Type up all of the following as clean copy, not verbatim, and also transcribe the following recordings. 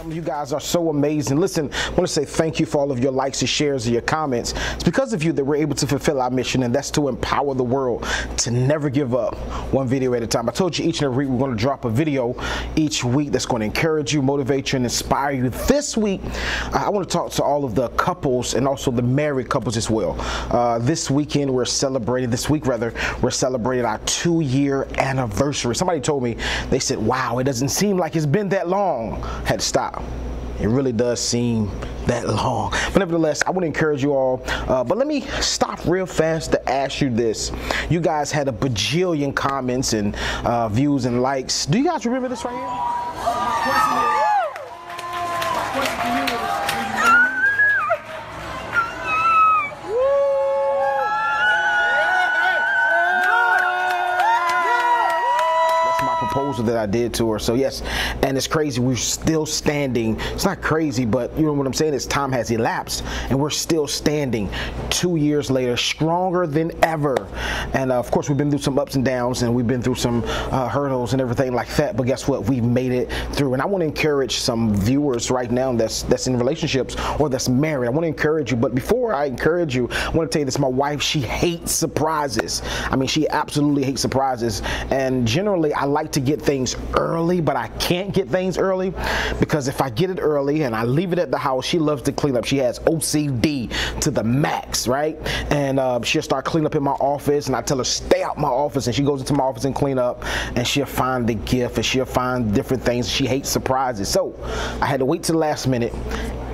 family. You guys are so amazing. Listen, I want to say thank you for all of your likes, your shares, and your comments. It's because of you that we're able to fulfill our mission, and that's to empower the world to never give up, one video at a time. I told you each and every week we're going to drop a video each week that's going to encourage you, motivate you, and inspire you. This week, I want to talk to all of the couples and also the married couples as well. This week we're celebrating our 2-year anniversary. Somebody told me, they said, wow, it doesn't seem like it's been that long. I had to stop. It really does seem that long. But nevertheless, I want to encourage you all. But let me stop real fast to ask you this. You guys had a bajillion comments and views and likes. Do you guys remember this right here? Proposal that I did to her. So yes, and it's crazy, we're still standing. It's not crazy, but you know what I'm saying is time has elapsed and we're still standing 2 years later, stronger than ever. And of course we've been through some ups and downs and we've been through some hurdles and everything like that, but guess what, we've made it through. And I want to encourage some viewers right now that's in relationships or that's married. I want to encourage you, but before I encourage you, I want to tell you this. My wife, she hates surprises. I mean, she absolutely hates surprises, and generally I like to get things early, but I can't get things early because if I get it early and I leave it at the house, she loves to clean up. She has OCD to the max, right? And she'll start cleaning up in my office, and I tell her stay out my office, and she goes into my office and clean up, and she'll find the gift and she'll find different things. She hates surprises, so I had to wait till the last minute,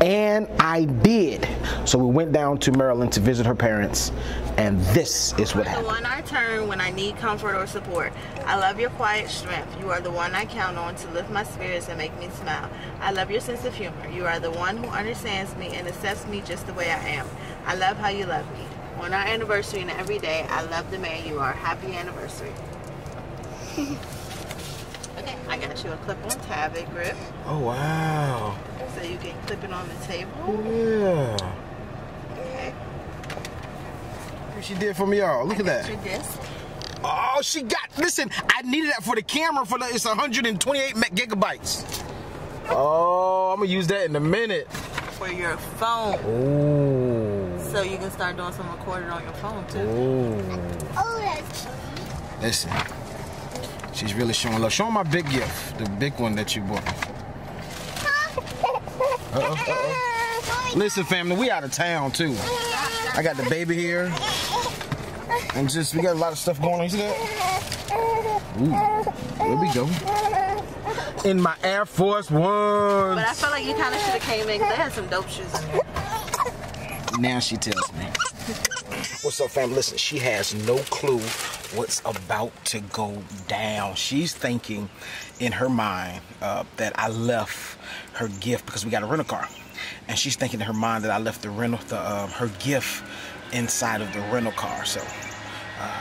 and I did. So we went down to Maryland to visit her parents, and this is what happened. You are the one I turn when I need comfort or support. I love your quiet strength. You are the one I count on to lift my spirits and make me smile. I love your sense of humor. You are the one who understands me and accepts me just the way I am. I love how you love me. On our anniversary and every day, I love the man you are. Happy anniversary. Okay, I got you a clip-on tablet grip. Oh, wow. So you can clip it on the table. Yeah. Okay. What she did for me, y'all. Look at that. Your disc. Oh, she got, listen, I needed that for the camera, it's 128 gigabytes. Oh, I'm gonna use that in a minute. For your phone. Oh. So you can start doing some recording on your phone too. Oh, that's cute. Listen, she's really showing love. Show her my big gift, the big one that you bought. Listen, family, we out of town too. I got the baby here. And just, we got a lot of stuff going on. You see that? Ooh, there we go. In my Air Force Ones. But I feel like you kind of should have came in because they had some dope shoes in there. Now she tells me. What's up, fam? Listen, she has no clue what's about to go down. She's thinking in her mind that I left her gift because we got a rental car. And she's thinking in her mind that I left the her gift inside of the rental car. So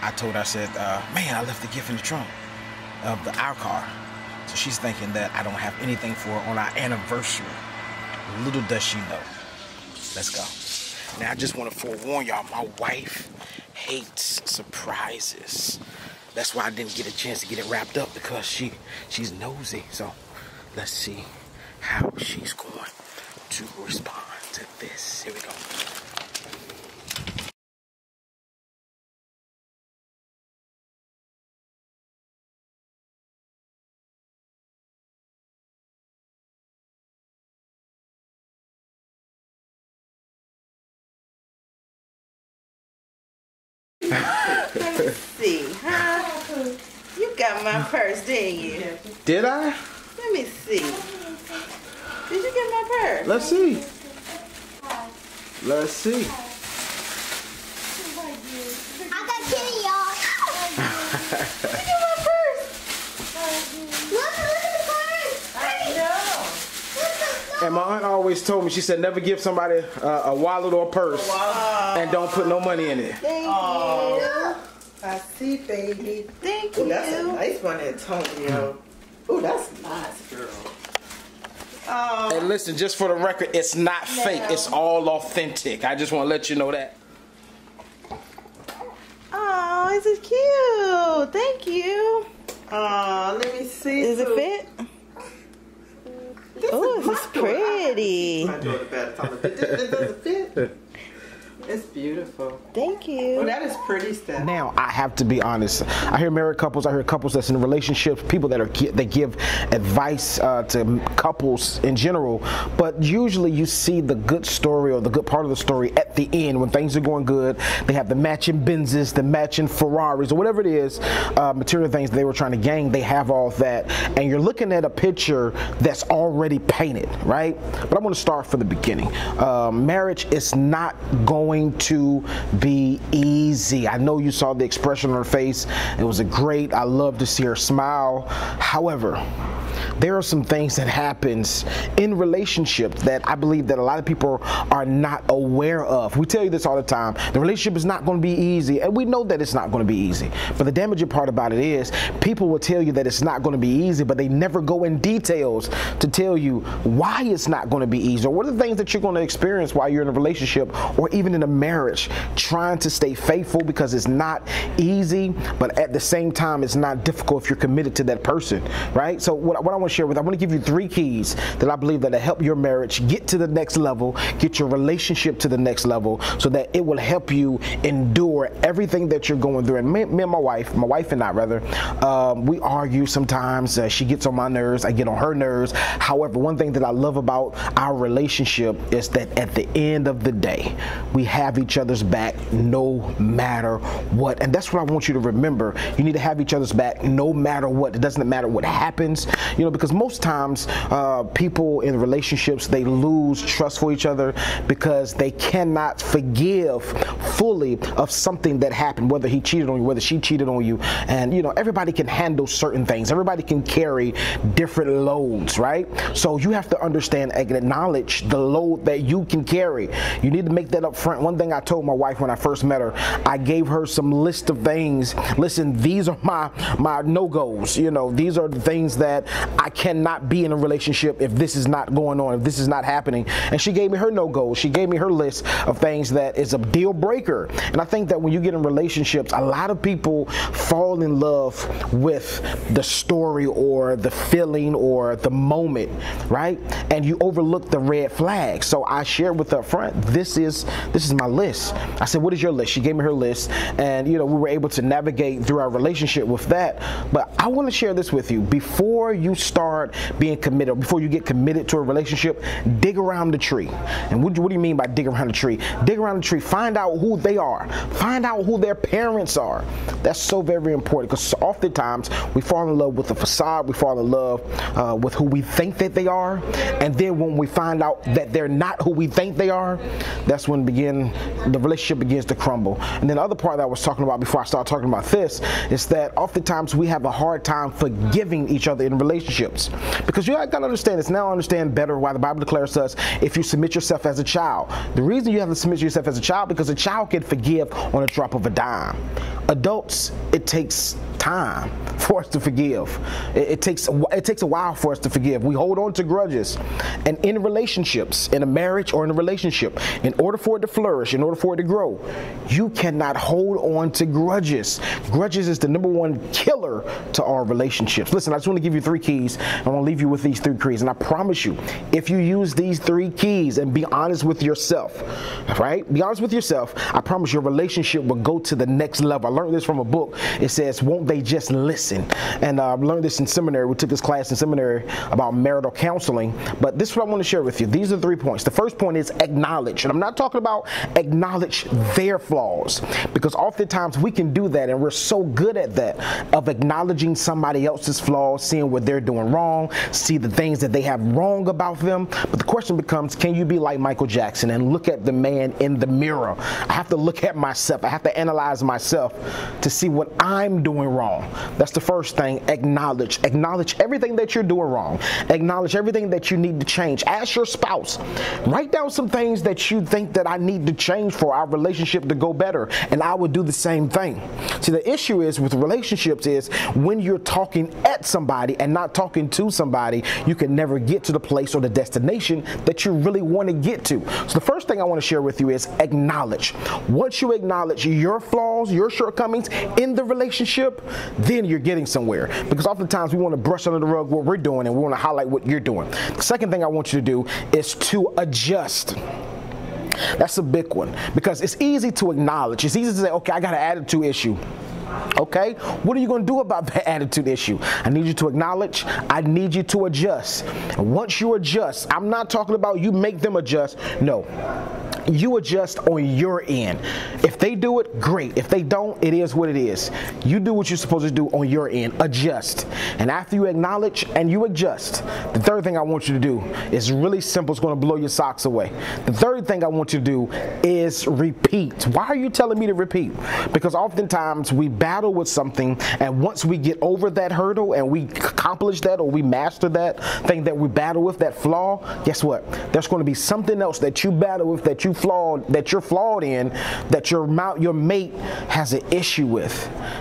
I told her, I said, man, I left the gift in the trunk of our car. So she's thinking that I don't have anything for her on our anniversary. Little does she know. Let's go. Now, I just want to forewarn y'all, my wife hates surprises. That's why I didn't get a chance to get it wrapped up, because she's nosy. So let's see how she's going to respond to this. Here we go. Let me see, huh? You got my purse, didn't you? Did I? Let me see. Did you get my purse? Let's see. Let's see. I got kitty, y'all. Did you get my purse? Look at the purse. I know. And my aunt always told me, she said, never give somebody a wallet or a purse and don't put no money in it. Thank you. I see, baby. Thank Ooh, you. that's a nice one, Antonio. Oh, that's nice, girl. And listen, just for the record, it's not fake. It's all authentic. I just want to let you know that. Oh, this is cute. Thank you. Let me see. Does it fit? This Oh, is this is my cut. It doesn't fit. It's beautiful. Thank you. Well, that is pretty stuff. Now, I have to be honest. I hear married couples, I hear couples that's in relationships, people that give advice to couples in general, but usually you see the good story or the good part of the story at the end when things are going good. They have the matching Benzes, the matching Ferraris, or whatever it is, material things they were trying to gain. They have all that, and you're looking at a picture that's already painted, right? But I'm going to start from the beginning. Marriage is not going to be easy. I know you saw the expression on her face. It was I love to see her smile. However, there are some things that happens in relationships that I believe that a lot of people are not aware of. We tell you this all the time. The relationship is not going to be easy, and we know that it's not going to be easy. But the damaging part about it is people will tell you that it's not going to be easy, but they never go in details to tell you why it's not going to be easy, or what are the things that you're going to experience while you're in a relationship or even in a marriage, trying to stay faithful, because it's not easy, but at the same time it's not difficult if you're committed to that person, right? So what I want to share with, I want to give you 3 keys that I believe that will help your marriage get to the next level, get your relationship to the next level, so that it will help you endure everything that you're going through. And me and my wife and I rather, we argue sometimes. She gets on my nerves, I get on her nerves. However, one thing that I love about our relationship is that at the end of the day, we have each other's back no matter what. And that's what I want you to remember. You need to have each other's back no matter what. It doesn't matter what happens, you know, because most times people in relationships, they lose trust for each other because they cannot forgive fully of something that happened, whether he cheated on you, whether she cheated on you. And you know, everybody can handle certain things. Everybody can carry different loads, right? So you have to understand and acknowledge the load that you can carry. You need to make that up front. One thing I told my wife when I first met her, I gave her some list of things. Listen, these are my no-goes. You know, these are the things that I cannot be in a relationship if this is not going on, if this is not happening. And she gave me her no-goes. She gave me her list of things that is a deal breaker. And I think that when you get in relationships, a lot of people fall in love with the story or the feeling or the moment, right? And you overlook the red flags. So I shared with her up front, this is my list. I said, what is your list? She gave me her list, and you know, we were able to navigate through our relationship with that. But I want to share this with you. Before you start being committed, before you get committed to a relationship, dig around the tree. And what do you mean by dig around the tree? Dig around the tree, find out who they are, find out who their parents are. That's so very, very important, because oftentimes we fall in love with the facade, we fall in love with who we think that they are, and then when we find out that they're not who we think they are, that's when the relationship begins to crumble. And then the other part that I was talking about before I start talking about this is that oftentimes we have a hard time forgiving each other in relationships, because you got to understand this. Now I understand better why the Bible declares to us, if you submit yourself as a child. The reason you have to submit yourself as a child, because a child can forgive on a drop of a dime. Adults, it takes time for us to forgive. It takes a while for us to forgive. We hold on to grudges. And in relationships, in a marriage or in a relationship, in order for it to flourish, in order for it to grow, you cannot hold on to grudges. Grudges is the #1 killer to our relationships. Listen, I just want to give you 3 keys. I want to leave you with these 3 keys. And I promise you, if you use these 3 keys and be honest with yourself, right? Be honest with yourself, I promise your relationship will go to the next level. I learned this from a book. It says, won't they just listen? And I learned this in seminary. We took this class in seminary about marital counseling. But this is what I want to share with you. These are 3 points. The first point is acknowledge. And I'm not talking about acknowledge their flaws, because oftentimes we can do that, and we're so good at that, of acknowledging somebody else's flaws, seeing what they're doing wrong, see the things that they have wrong about them. But the question becomes, can you be like Michael Jackson and look at the man in the mirror? I have to look at myself. I have to analyze myself to see what I'm doing wrong. That's the first thing. Acknowledge. Acknowledge everything that you're doing wrong. Acknowledge everything that you need to change. Ask your spouse. Write down some things that you think that I need to change for our relationship to go better, and I would do the same thing. See, the issue is with relationships is when you're talking at somebody and not talking to somebody, you can never get to the place or the destination that you really want to get to. So the first thing I want to share with you is acknowledge. Once you acknowledge your flaws, your shortcomings, shortcomings in the relationship, then you're getting somewhere. Because oftentimes we want to brush under the rug what we're doing and we want to highlight what you're doing. The second thing I want you to do is to adjust. That's a big one, because it's easy to acknowledge. It's easy to say, okay, I got an attitude issue. Okay, what are you going to do about that attitude issue? I need you to acknowledge. I need you to adjust. And once you adjust, I'm not talking about you make them adjust. No. You adjust on your end. If they do it, great. If they don't, it is what it is. You do what you're supposed to do on your end. Adjust. And after you acknowledge and you adjust, the third thing I want you to do is really simple. It's going to blow your socks away. The third thing I want you to do is repeat. Why are you telling me to repeat? Because oftentimes we battle with something, and once we get over that hurdle and we accomplish that, or we master that thing that we battle with, that flaw, guess what? There's going to be something else that you battle with, that you're flawed in, that your mate has an issue with.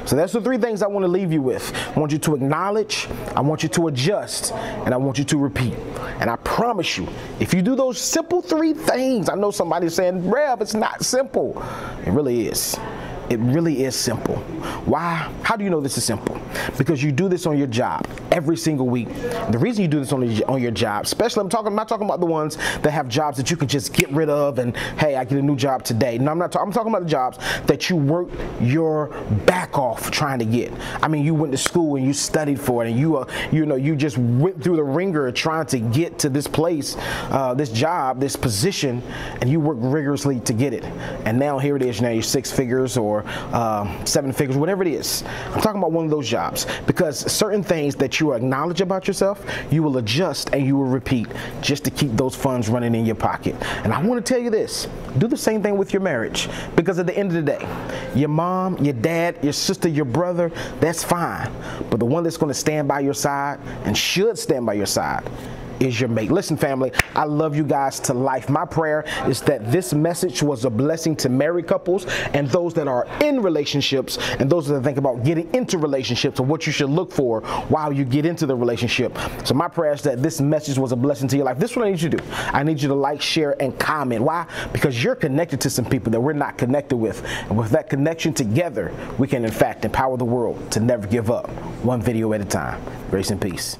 So that's the three things I want to leave you with. I want you to acknowledge, I want you to adjust, and I want you to repeat. And I promise you, if you do those simple three things, I know somebody's saying, Rev, it's not simple. It really is. It really is simple. Why? How do you know this is simple? Because you do this on your job every single week. The reason you do this on your job, especially I'm not talking about the ones that have jobs that you can just get rid of and, hey, I get a new job today. No, I'm talking about the jobs that you work your back off trying to get. I mean, you went to school and you studied for it, and you just went through the ringer trying to get to this place, this job, this position, and you work rigorously to get it. And now here it is. Now you're 6 figures or 7 figures, whatever it is. I'm talking about one of those jobs, because certain things that you acknowledge about yourself, you will adjust and you will repeat just to keep those funds running in your pocket. And I want to tell you this, do the same thing with your marriage, because at the end of the day, your mom, your dad, your sister, your brother, that's fine. But the one that's going to stand by your side and should stand by your side is your mate. Listen, family, I love you guys to life. My prayer is that this message was a blessing to married couples and those that are in relationships and those that think about getting into relationships, or what you should look for while you get into the relationship. So my prayer is that this message was a blessing to your life. This is what I need you to do. I need you to like, share, and comment. Why? Because you're connected to some people that we're not connected with. And with that connection together, we can in fact empower the world to never give up, one video at a time. Grace and peace.